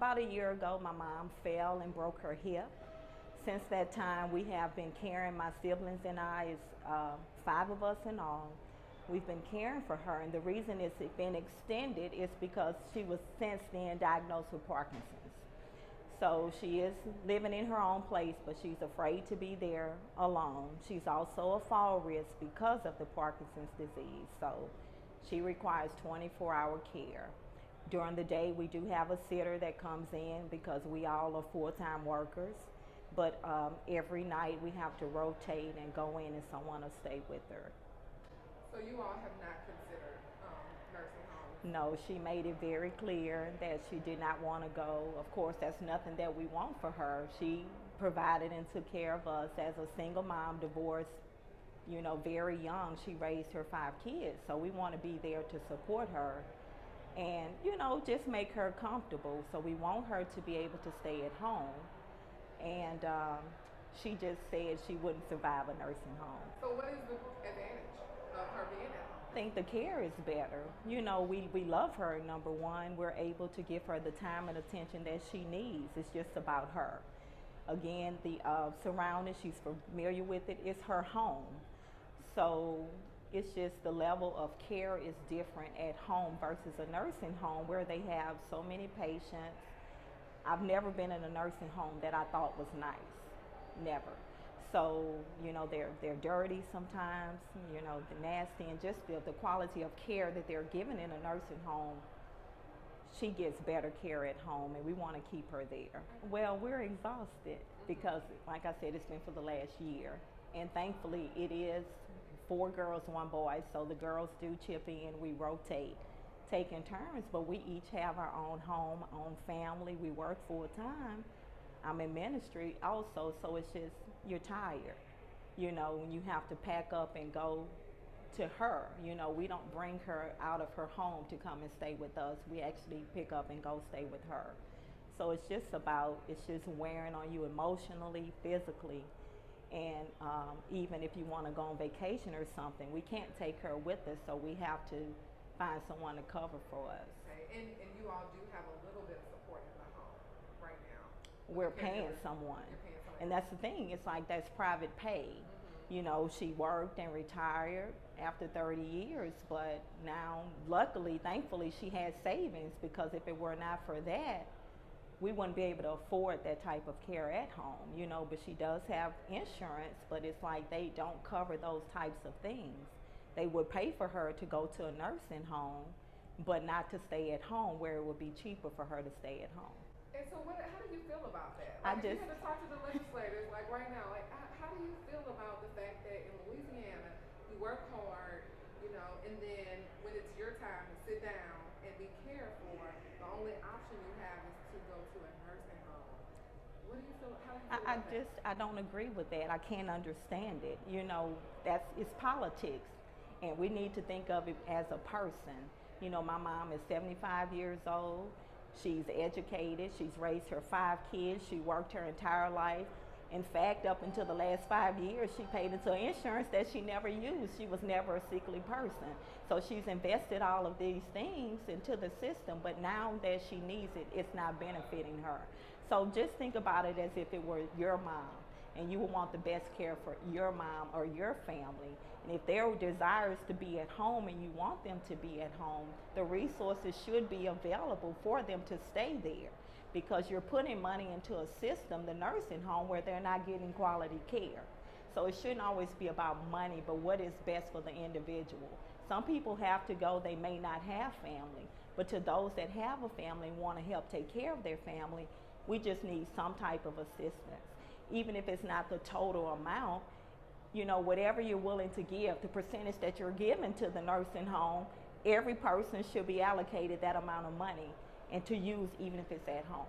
About a year ago, my mom fell and broke her hip. Since that time, we have been caring, my siblings and I, is five of us in all. We've been caring for her, and the reason it's been extended is because she was since then diagnosed with Parkinson's. So she is living in her own place, but she's afraid to be there alone. She's also a fall risk because of the Parkinson's disease. So she requires 24-hour care. During the day, we do have a sitter that comes in because we all are full-time workers. But every night we have to rotate and go in and someone will stay with her. So you all have not considered nursing homes? No, she made it very clear that she did not want to go. Of course, that's nothing that we want for her. She provided and took care of us as a single mom, divorced, very young. She raised her five kids. So we want to be there to support her and, just make her comfortable. So we want her to be able to stay at home. And she just said she wouldn't survive a nursing home. So what is the advantage of her being at home? I think the care is better. We love her, number one. We're able to give her the time and attention that she needs. It's just about her. Again, the surroundings, she's familiar with it, it's her home. So it's just the level of care is different at home versus a nursing home where they have so many patients. I've never been in a nursing home that I thought was nice. Never. So, they're dirty sometimes, the nasty, and just the quality of care that they're given in a nursing home. She gets better care at home, and we want to keep her there. Well, we're exhausted because, like I said, it's been for the last year. And thankfully, it is 4 girls, 1 boy, so the girls do chip in, we rotate, taking turns, but we each have our own home, own family. We work full time. I'm in ministry also, so it's just, you're tired, when you have to pack up and go to her. We don't bring her out of her home to come and stay with us. We actually pick up and go stay with her. So it's just wearing on you emotionally, physically, and even if you want to go on vacation or something, we can't take her with us, so we have to find someone to cover for us. Okay, and you all do have a little bit of support in the home right now. We're paying someone. You're paying someone. And that's the thing, it's like that's private pay. She worked and retired after 30 years, but now, luckily, thankfully, she has savings, because if it were not for that, we wouldn't be able to afford that type of care at home, but she does have insurance, but it's like they don't cover those types of things. They would pay for her to go to a nursing home, but not to stay at home, where it would be cheaper for her to stay at home. And so how do you feel about that? If you had to talk to the legislators, right now, how do you feel about the fact that in Louisiana, you work hard, and then when it's your time to sit down and be cared for, the only option you have is to go to a nursing home. What do you feel? How do you feel about that? I don't agree with that. I can't understand it. It's politics, and we need to think of it as a person. My mom is 75 years old. She's educated. She's raised her 5 kids. She worked her entire life. In fact, up until the last 5 years, she paid into insurance that she never used. She was never a sickly person. So she's invested all of these things into the system, but now that she needs it, it's not benefiting her. So just think about it as if it were your mom, and you would want the best care for your mom or your family. And if their desire is to be at home and you want them to be at home, the resources should be available for them to stay there, because you're putting money into a system, the nursing home, where they're not getting quality care. So it shouldn't always be about money, but what is best for the individual. Some people have to go, they may not have family, but to those that have a family and want to help take care of their family, we just need some type of assistance. Even if it's not the total amount, whatever you're willing to give, the percentage that you're giving to the nursing home, every person should be allocated that amount of money and to use even if it's at home.